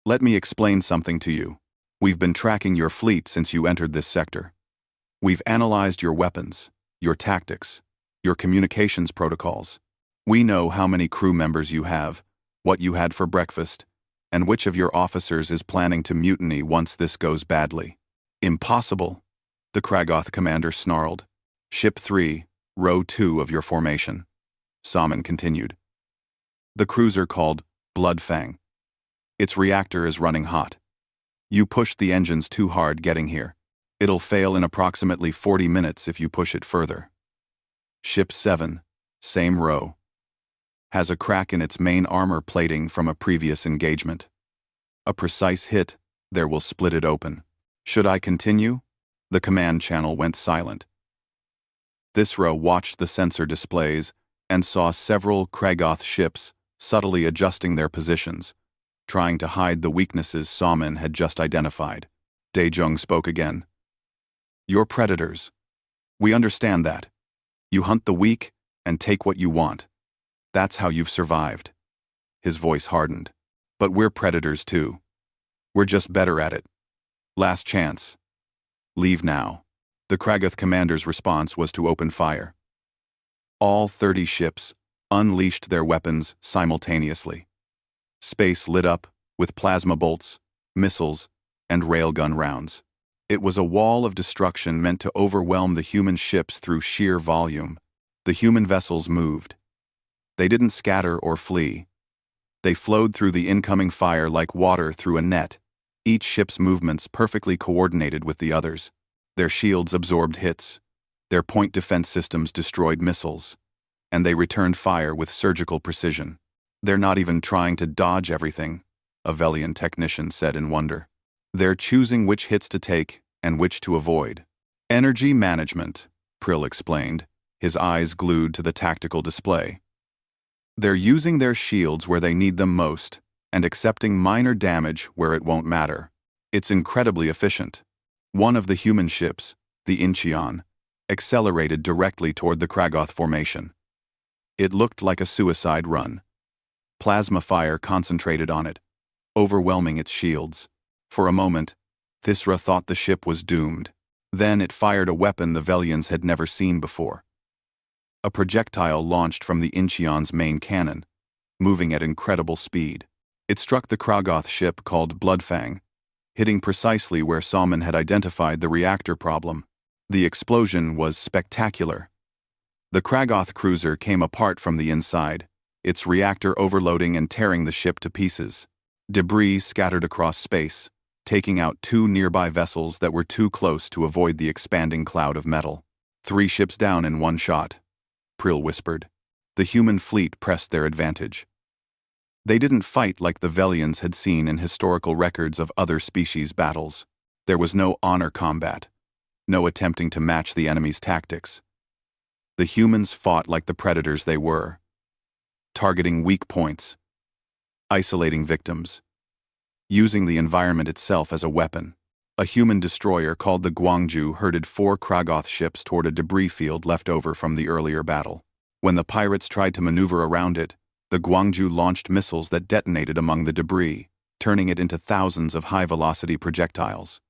Let me explain something to you. We've been tracking your fleet since you entered this sector. We've analyzed your weapons, your tactics, your communications protocols. We know how many crew members you have, what you had for breakfast, And which of your officers is planning to mutiny once this goes badly? Impossible, the Kragoth commander snarled. Ship 3, row 2 of your formation. Salmon continued. The cruiser called Bloodfang. Its reactor is running hot. You pushed the engines too hard getting here. It'll fail in approximately 40 minutes if you push it further. Ship 7, same row. Has a crack in its main armor plating from a previous engagement. A precise hit there will split it open. Should I continue? The command channel went silent. Thisra watched the sensor displays and saw several Kragoth ships subtly adjusting their positions, trying to hide the weaknesses Salmon had just identified. Daejung spoke again. You're predators. We understand that. You hunt the weak and take what you want. That's how you've survived. His voice hardened. But we're predators too. We're just better at it. Last chance. Leave now. The Kragoth commander's response was to open fire. All 30 ships unleashed their weapons simultaneously. Space lit up with plasma bolts, missiles, and railgun rounds. It was a wall of destruction meant to overwhelm the human ships through sheer volume. The human vessels moved. They didn't scatter or flee. They flowed through the incoming fire like water through a net, each ship's movements perfectly coordinated with the others. Their shields absorbed hits, their point defense systems destroyed missiles, and they returned fire with surgical precision. They're not even trying to dodge everything, a Velian technician said in wonder. They're choosing which hits to take and which to avoid. Energy management, Prill explained, his eyes glued to the tactical display. They're using their shields where they need them most and accepting minor damage where it won't matter. It's incredibly efficient. One of the human ships, the Incheon, accelerated directly toward the Kragoth formation. It looked like a suicide run. Plasma fire concentrated on it, overwhelming its shields. For a moment, Thisra thought the ship was doomed. Then it fired a weapon the Velians had never seen before. A projectile launched from the Incheon's main cannon, moving at incredible speed. It struck the Kragoth ship called Bloodfang, hitting precisely where Salmon had identified the reactor problem. The explosion was spectacular. The Kragoth cruiser came apart from the inside, its reactor overloading and tearing the ship to pieces. Debris scattered across space, taking out 2 nearby vessels that were too close to avoid the expanding cloud of metal. 3 ships down in one shot, Prill whispered. The human fleet pressed their advantage. They didn't fight like the Velians had seen in historical records of other species' battles. There was no honor combat, no attempting to match the enemy's tactics. The humans fought like the predators they were, targeting weak points, isolating victims, using the environment itself as a weapon. A human destroyer called the Gwangju herded 4 Kragoth ships toward a debris field left over from the earlier battle. When the pirates tried to maneuver around it, the Gwangju launched missiles that detonated among the debris, turning it into thousands of high-velocity projectiles.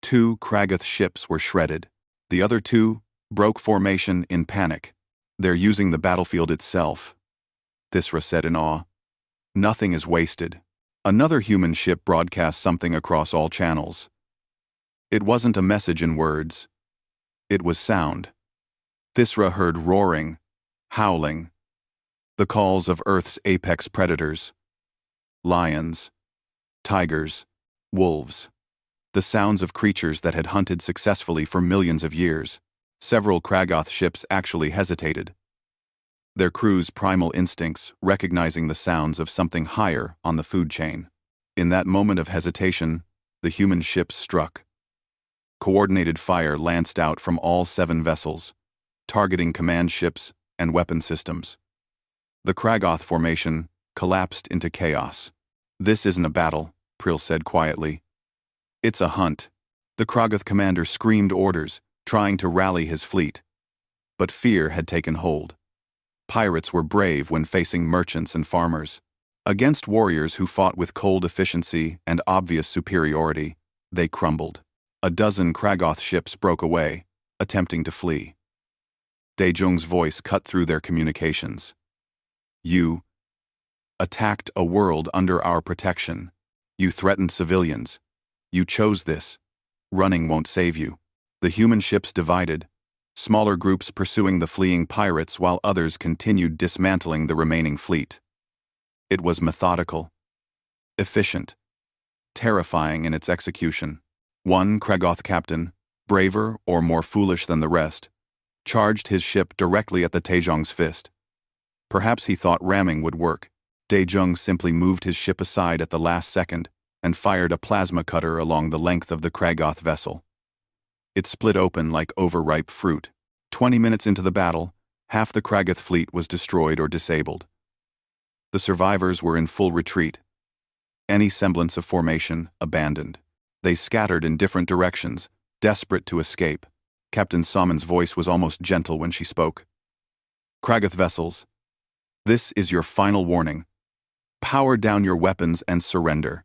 2 Kragoth ships were shredded. The other 2 broke formation in panic. They're using the battlefield itself, Thisra said in awe. Nothing is wasted. Another human ship broadcast something across all channels. It wasn't a message in words. It was sound. Thisra heard roaring, howling, the calls of Earth's apex predators. Lions, tigers, wolves. The sounds of creatures that had hunted successfully for millions of years. Several Kragoth ships actually hesitated, their crew's primal instincts recognizing the sounds of something higher on the food chain. In that moment of hesitation, the human ships struck. Coordinated fire lanced out from all 7 vessels, targeting command ships and weapon systems. The Kragoth formation collapsed into chaos. This isn't a battle, Prill said quietly. It's a hunt. The Kragoth commander screamed orders, trying to rally his fleet. But fear had taken hold. Pirates were brave when facing merchants and farmers. Against warriors who fought with cold efficiency and obvious superiority, they crumbled. A dozen Kragoth ships broke away, attempting to flee. Daejung's voice cut through their communications. You attacked a world under our protection. You threatened civilians. You chose this. Running won't save you. The human ships divided, smaller groups pursuing the fleeing pirates while others continued dismantling the remaining fleet. It was methodical, efficient, terrifying in its execution. One Kragoth captain, braver or more foolish than the rest, charged his ship directly at the Taejong's fist. Perhaps he thought ramming would work. Taejong simply moved his ship aside at the last second and fired a plasma cutter along the length of the Kragoth vessel. It split open like overripe fruit. 20 minutes into the battle, half the Kragoth fleet was destroyed or disabled. The survivors were in full retreat. Any semblance of formation abandoned. They scattered in different directions, desperate to escape. Captain Salmon's voice was almost gentle when she spoke. Kragoth vessels, this is your final warning. Power down your weapons and surrender.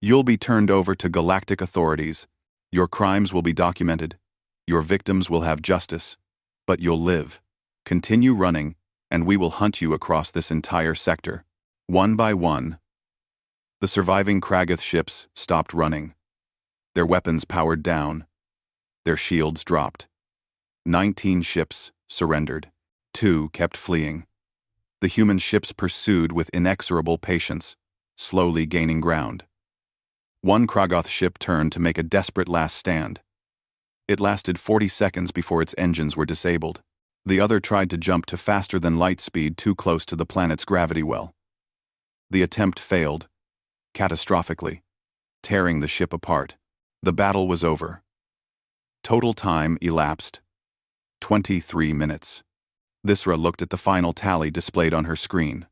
You'll be turned over to galactic authorities. Your crimes will be documented. Your victims will have justice. But you'll live. Continue running, and we will hunt you across this entire sector. One by one. The surviving Kragoth ships stopped running. Their weapons powered down. Their shields dropped. 19 ships surrendered. 2 kept fleeing. The human ships pursued with inexorable patience, slowly gaining ground. One Kragoth ship turned to make a desperate last stand. It lasted 40 seconds before its engines were disabled. The other tried to jump to faster than light speed too close to the planet's gravity well. The attempt failed, catastrophically, tearing the ship apart. The battle was over. Total time elapsed 23 minutes. Thisra looked at the final tally displayed on her screen.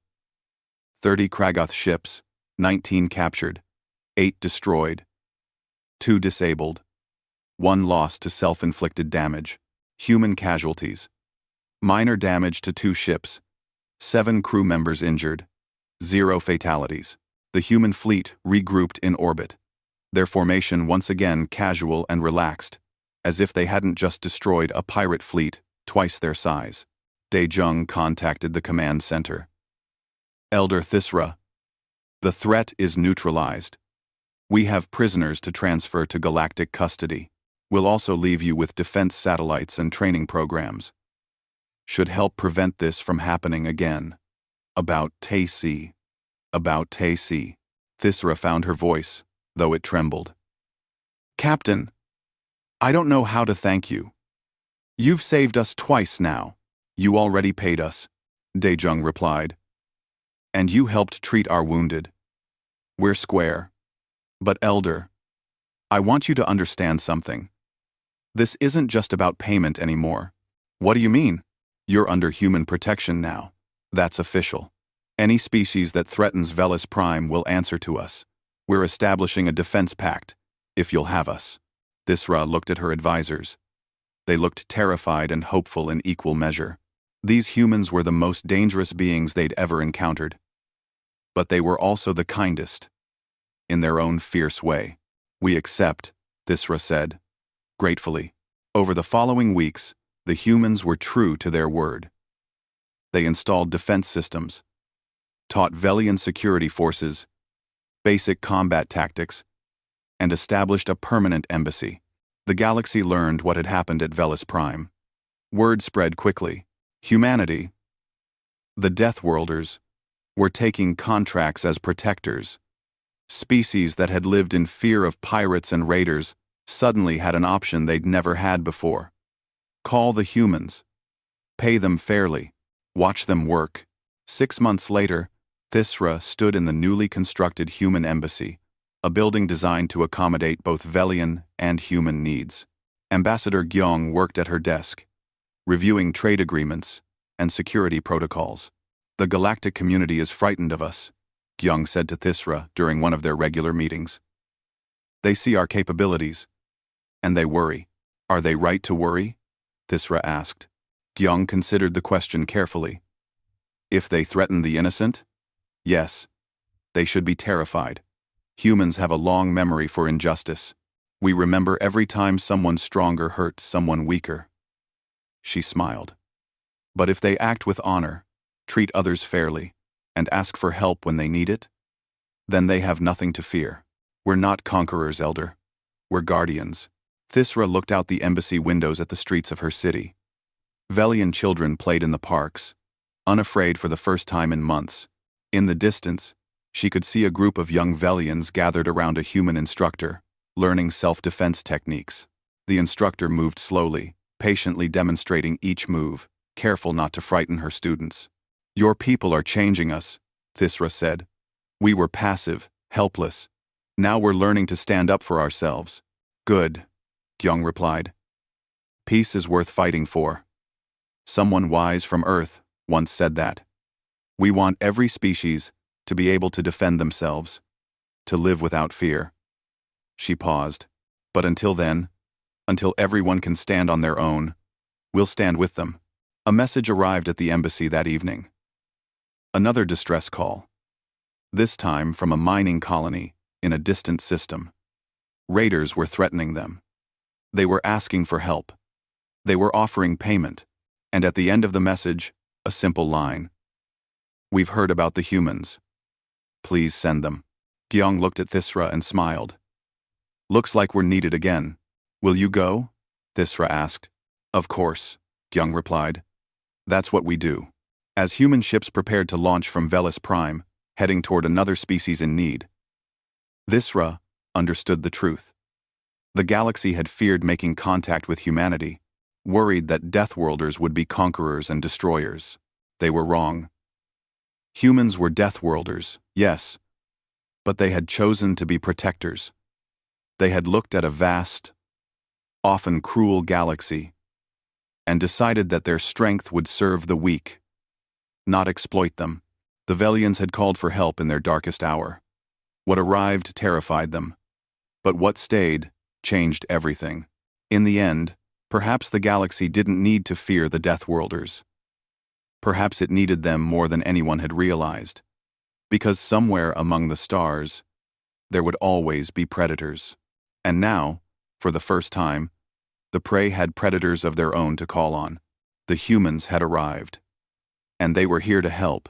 30 Kragoth ships, 19 captured, 8 destroyed, 2 disabled, 1 lost to self-inflicted damage, human casualties, minor damage to 2 ships, 7 crew members injured, 0 fatalities. The human fleet regrouped in orbit, their formation once again casual and relaxed, as if they hadn't just destroyed a pirate fleet twice their size. Taejong contacted the command center. Elder Thisra, the threat is neutralized. We have prisoners to transfer to galactic custody. We'll also leave you with defense satellites and training programs. Should help prevent this from happening again. About Tae-si. About Tae-si. Thisra found her voice, though it trembled. Captain, I don't know how to thank you. You've saved us twice now. You already paid us, Taejong replied. And you helped treat our wounded. We're square. But Elder, I want you to understand something. This isn't just about payment anymore. What do you mean? You're under human protection now. That's official. Any species that threatens Velis Prime will answer to us. We're establishing a defense pact, if you'll have us. Thisra looked at her advisors. They looked terrified and hopeful in equal measure. These humans were the most dangerous beings they'd ever encountered. But they were also the kindest. In their own fierce way. We accept, Thisra said, gratefully. Over the following weeks, the humans were true to their word. They installed defense systems, taught Velian security forces, basic combat tactics, and established a permanent embassy. The galaxy learned what had happened at Velis Prime. Word spread quickly. Humanity, the Deathworlders, were taking contracts as protectors. Species that had lived in fear of pirates and raiders suddenly had an option they'd never had before. Call the humans. Pay them fairly. Watch them work. 6 months later, Thisra stood in the newly constructed human embassy, a building designed to accommodate both Velian and human needs. Ambassador Gyeong worked at her desk, reviewing trade agreements and security protocols. The galactic community is frightened of us, Gyeong said to Thisra during one of their regular meetings. They see our capabilities, and they worry. Are they right to worry? Thisra asked. Gyeong considered the question carefully. If they threaten the innocent? Yes. They should be terrified. Humans have a long memory for injustice. We remember every time someone stronger hurt someone weaker. She smiled. But if they act with honor, treat others fairly, and ask for help when they need it, then they have nothing to fear. We're not conquerors, Elder. We're guardians. Thisra looked out the embassy windows at the streets of her city. Velian children played in the parks, unafraid for the first time in months. In the distance, she could see a group of young Velians gathered around a human instructor, learning self-defense techniques. The instructor moved slowly, patiently demonstrating each move, careful not to frighten her students. Your people are changing us, Thisra said. We were passive, helpless. Now we're learning to stand up for ourselves. Good, Gyung replied. Peace is worth fighting for. Someone wise from Earth once said that. We want every species to be able to defend themselves, to live without fear. She paused. But until then, until everyone can stand on their own, we'll stand with them. A message arrived at the embassy that evening. Another distress call. This time from a mining colony in a distant system. Raiders were threatening them. They were asking for help. They were offering payment. And at the end of the message, a simple line. We've heard about the humans. Please send them. Gyung looked at Thisra and smiled. Looks like we're needed again. Will you go? Thisra asked. Of course, Gyung replied. That's what we do. As human ships prepared to launch from Velis Prime, heading toward another species in need, Thisra understood the truth. The galaxy had feared making contact with humanity, worried that Deathworlders would be conquerors and destroyers. They were wrong. Humans were Deathworlders, yes, but they had chosen to be protectors. They had looked at a vast, often cruel galaxy, and decided that their strength would serve the weak, not exploit them. The Velians had called for help in their darkest hour. What arrived terrified them, but what stayed changed everything. In the end, perhaps the galaxy didn't need to fear the Deathworlders. Perhaps it needed them more than anyone had realized, because somewhere among the stars, there would always be predators. And now, for the first time, the prey had predators of their own to call on. The humans had arrived. And they were here to help.